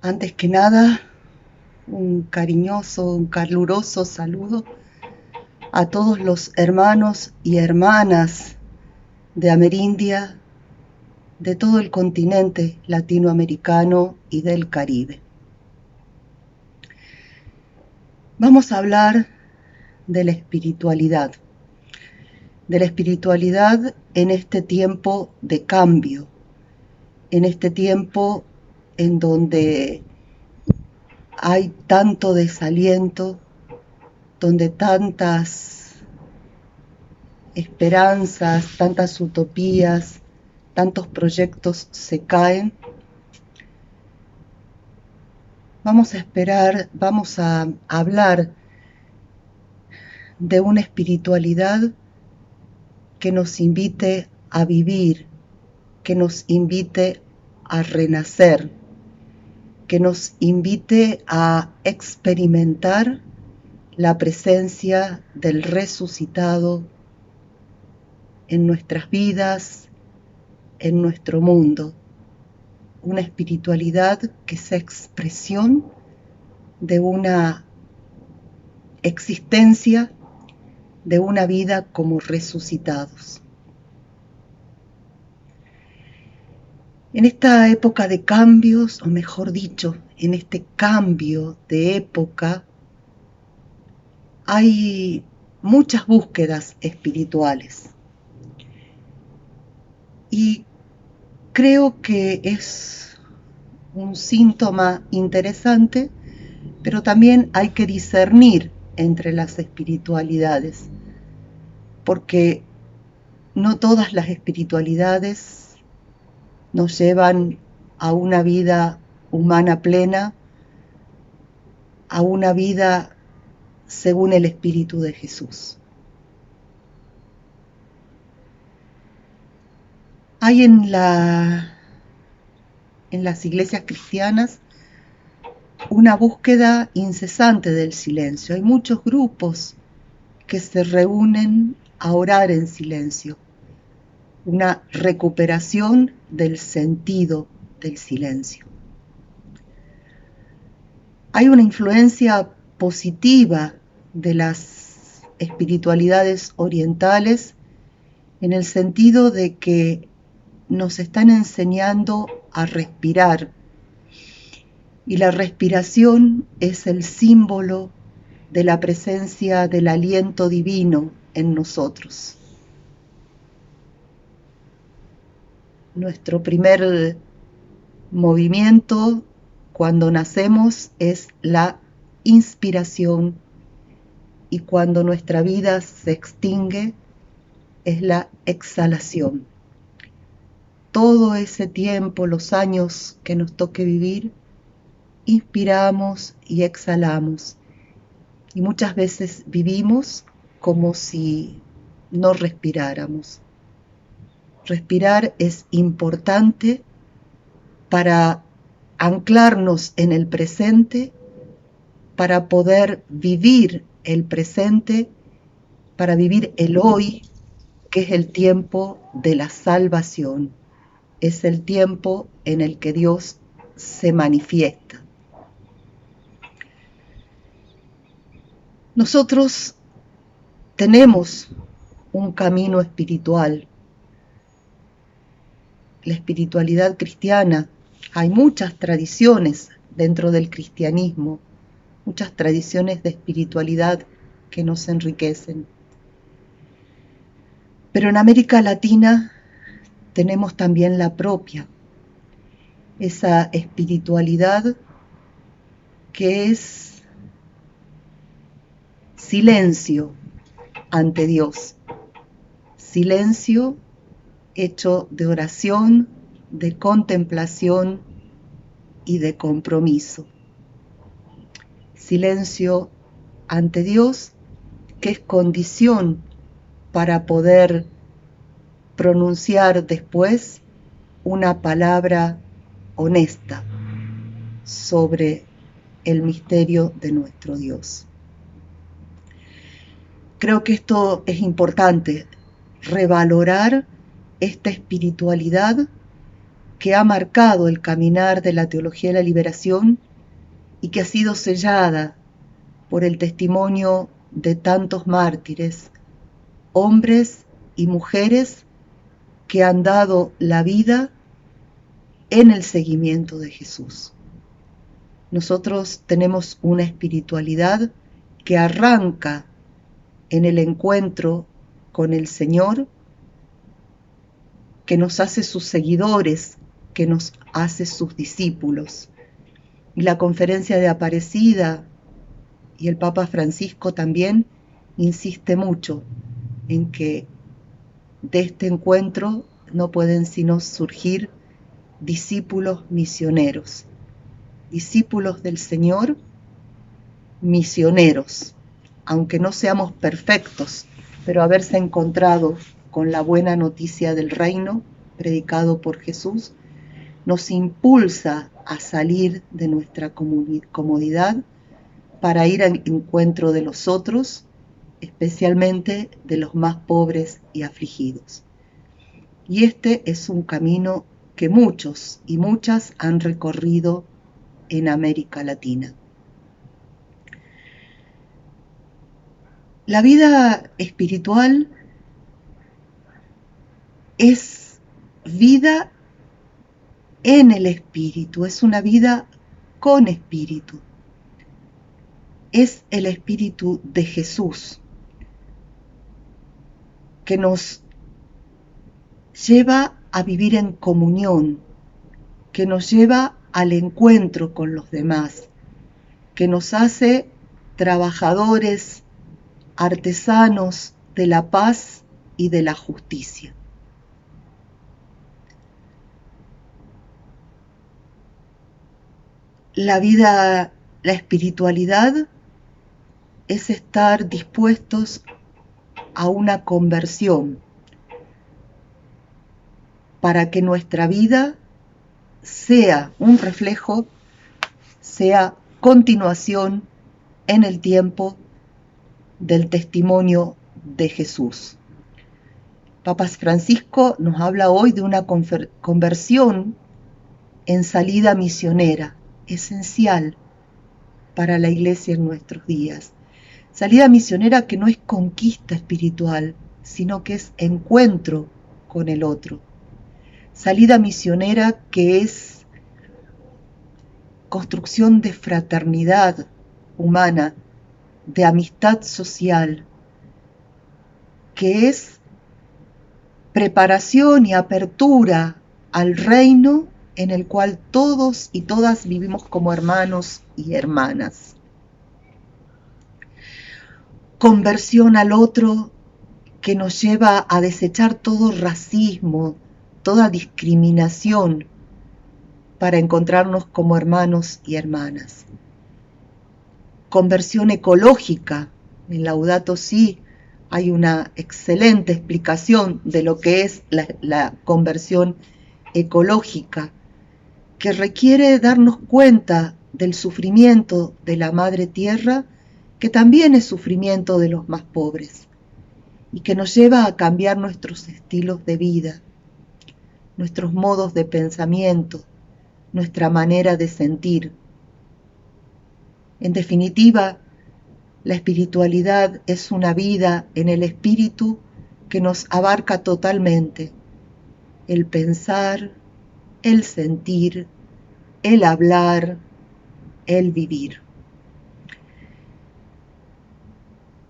Antes que nada, un cariñoso, un caluroso saludo a todos los hermanos y hermanas de Amerindia, de todo el continente latinoamericano y del Caribe. Vamos a hablar de la espiritualidad en este tiempo de cambio, en este tiempo en donde hay tanto desaliento, donde tantas esperanzas, tantas utopías, tantos proyectos se caen. Vamos a hablar de una espiritualidad que nos invite a vivir, que nos invite a renacer, que nos invite a experimentar la presencia del resucitado en nuestras vidas, en nuestro mundo. Una espiritualidad que sea expresión de una existencia, de una vida como resucitados. En esta época de cambios, o mejor dicho, en este cambio de época, hay muchas búsquedas espirituales. Y creo que es un síntoma interesante, pero también hay que discernir entre las espiritualidades, porque no todas las espiritualidades nos llevan a una vida humana plena, a una vida según el Espíritu de Jesús. Hay en las iglesias cristianas una búsqueda incesante del silencio. Hay muchos grupos que se reúnen a orar en silencio, una recuperación del sentido del silencio. Hay una influencia positiva de las espiritualidades orientales en el sentido de que nos están enseñando a respirar, y la respiración es el símbolo de la presencia del aliento divino en nosotros. Nuestro primer movimiento cuando nacemos es la inspiración, y cuando nuestra vida se extingue es la exhalación. Todo ese tiempo, los años que nos toque vivir, inspiramos y exhalamos, y muchas veces vivimos como si no respiráramos. Respirar es importante para anclarnos en el presente, para poder vivir el presente, para vivir el hoy, que es el tiempo de la salvación. Es el tiempo en el que Dios se manifiesta. Nosotros tenemos un camino espiritual. La espiritualidad cristiana, hay muchas tradiciones dentro del cristianismo, muchas tradiciones de espiritualidad que nos enriquecen. Pero en América Latina tenemos también la propia, esa espiritualidad que es silencio ante Dios, silencio hecho de oración, de contemplación y de compromiso. Silencio ante Dios, que es condición para poder pronunciar después una palabra honesta sobre el misterio de nuestro Dios. Creo que esto es importante, revalorar esta espiritualidad que ha marcado el caminar de la teología de la liberación y que ha sido sellada por el testimonio de tantos mártires, hombres y mujeres que han dado la vida en el seguimiento de Jesús. Nosotros tenemos una espiritualidad que arranca en el encuentro con el Señor, que nos hace sus seguidores, que nos hace sus discípulos. Y la conferencia de Aparecida y el Papa Francisco también insiste mucho en que de este encuentro no pueden sino surgir discípulos misioneros, discípulos del Señor, misioneros, aunque no seamos perfectos, pero haberse encontrado con la buena noticia del reino predicado por Jesús nos impulsa a salir de nuestra comodidad para ir al encuentro de los otros, especialmente de los más pobres y afligidos. Y este es un camino que muchos y muchas han recorrido en América Latina. La vida espiritual es vida en el espíritu, es una vida con espíritu. Es el espíritu de Jesús que nos lleva a vivir en comunión, que nos lleva al encuentro con los demás, que nos hace trabajadores, artesanos de la paz y de la justicia. La vida, la espiritualidad es estar dispuestos a una conversión para que nuestra vida sea un reflejo, sea continuación en el tiempo del testimonio de Jesús. Papa Francisco nos habla hoy de una conversión en salida misionera, esencial para la Iglesia en nuestros días. Salida misionera que no es conquista espiritual, sino que es encuentro con el otro. Salida misionera que es construcción de fraternidad humana, de amistad social, que es preparación y apertura al reino en el cual todos y todas vivimos como hermanos y hermanas. Conversión al otro que nos lleva a desechar todo racismo, toda discriminación, para encontrarnos como hermanos y hermanas. Conversión ecológica. En Laudato Si hay una excelente explicación de lo que es la conversión ecológica, que requiere darnos cuenta del sufrimiento de la Madre Tierra, que también es sufrimiento de los más pobres, y que nos lleva a cambiar nuestros estilos de vida, nuestros modos de pensamiento, nuestra manera de sentir. En definitiva, la espiritualidad es una vida en el espíritu que nos abarca totalmente. El pensar, el sentir, el hablar, el vivir.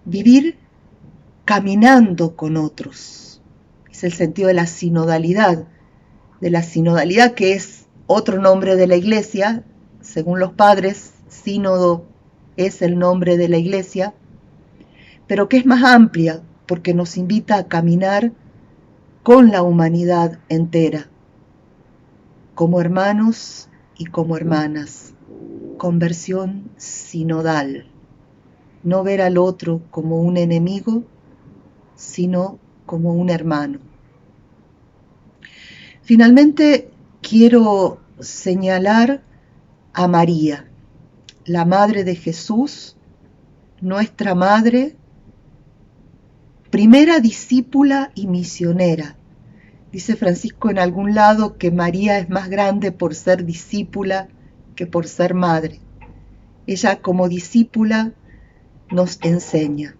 Vivir caminando con otros. Es el sentido de la sinodalidad que es otro nombre de la Iglesia. Según los padres, sínodo es el nombre de la Iglesia, pero que es más amplia porque nos invita a caminar con la humanidad entera, como hermanos y como hermanas. Conversión sinodal. No ver al otro como un enemigo, sino como un hermano. Finalmente, quiero señalar a María, la Madre de Jesús, nuestra Madre, primera discípula y misionera, Dice Francisco en algún lado que María es más grande por ser discípula que por ser madre. Ella como discípula nos enseña.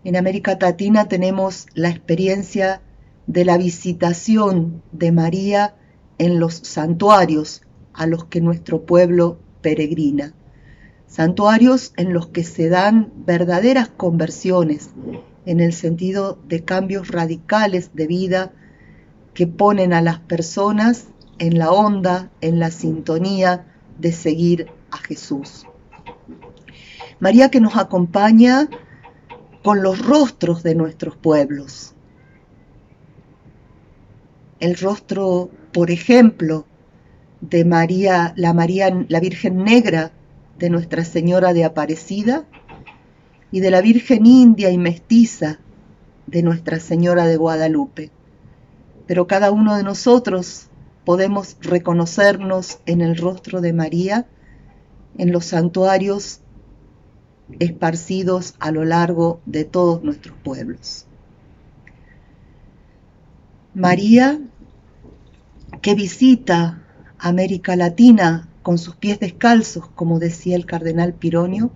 En América Latina tenemos la experiencia de la visitación de María en los santuarios a los que nuestro pueblo peregrina. Santuarios en los que se dan verdaderas conversiones en el sentido de cambios radicales de vida que ponen a las personas en la onda, en la sintonía de seguir a Jesús. María que nos acompaña con los rostros de nuestros pueblos. El rostro, por ejemplo, de María, la Virgen Negra de Nuestra Señora de Aparecida y de la Virgen India y Mestiza de Nuestra Señora de Guadalupe. Pero cada uno de nosotros podemos reconocernos en el rostro de María en los santuarios esparcidos a lo largo de todos nuestros pueblos. María, que visita América Latina con sus pies descalzos, como decía el cardenal Pironio,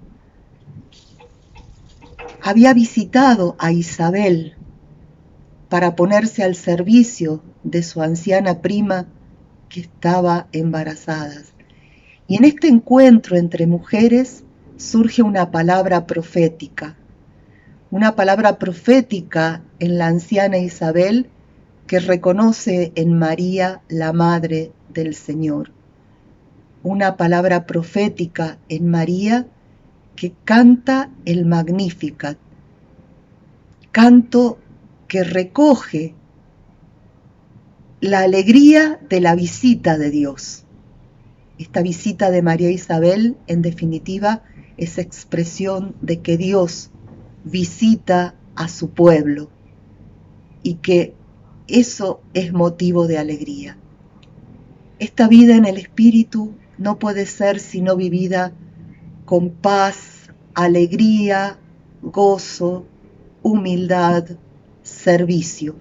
había visitado a Isabel para ponerse al servicio de su anciana prima que estaba embarazada. Y en este encuentro entre mujeres surge una palabra profética en la anciana Isabel que reconoce en María la Madre del Señor. Una palabra profética en María que canta el Magnificat, canto que recoge la alegría de la visita de Dios. Esta visita de María Isabel, en definitiva, es expresión de que Dios visita a su pueblo y que eso es motivo de alegría. Esta vida en el Espíritu no puede ser sino vivida con paz, alegría, gozo, humildad, servicio.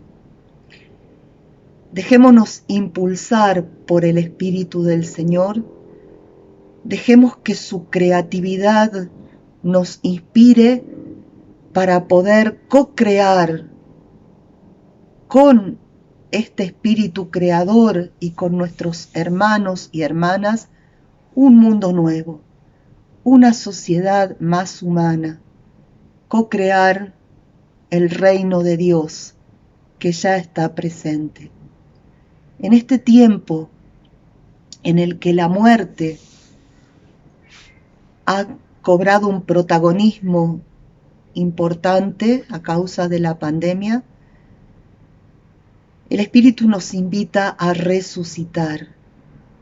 Dejémonos impulsar por el Espíritu del Señor, dejemos que su creatividad nos inspire para poder co-crear con este Espíritu Creador y con nuestros hermanos y hermanas un mundo nuevo, una sociedad más humana, co-crear el reino de Dios que ya está presente. En este tiempo en el que la muerte ha cobrado un protagonismo importante a causa de la pandemia, el Espíritu nos invita a resucitar,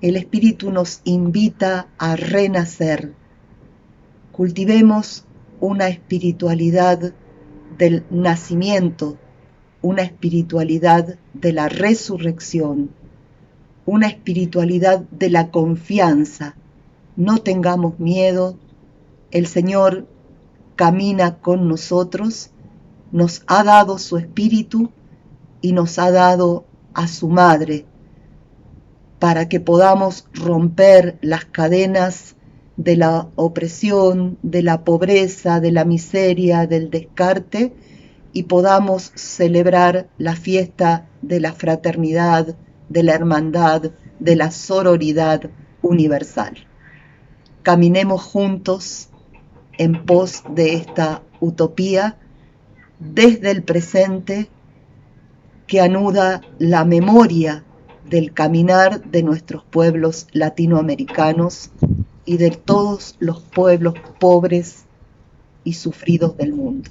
el Espíritu nos invita a renacer. Cultivemos una espiritualidad del nacimiento, una espiritualidad de la resurrección, una espiritualidad de la confianza. No tengamos miedo, el Señor camina con nosotros, nos ha dado su Espíritu y nos ha dado a su Madre para que podamos romper las cadenas de la opresión, de la pobreza, de la miseria, del descarte y podamos celebrar la fiesta de la fraternidad, de la hermandad, de la sororidad universal. Caminemos juntos en pos de esta utopía desde el presente que anuda la memoria del caminar de nuestros pueblos latinoamericanos y de todos los pueblos pobres y sufridos del mundo.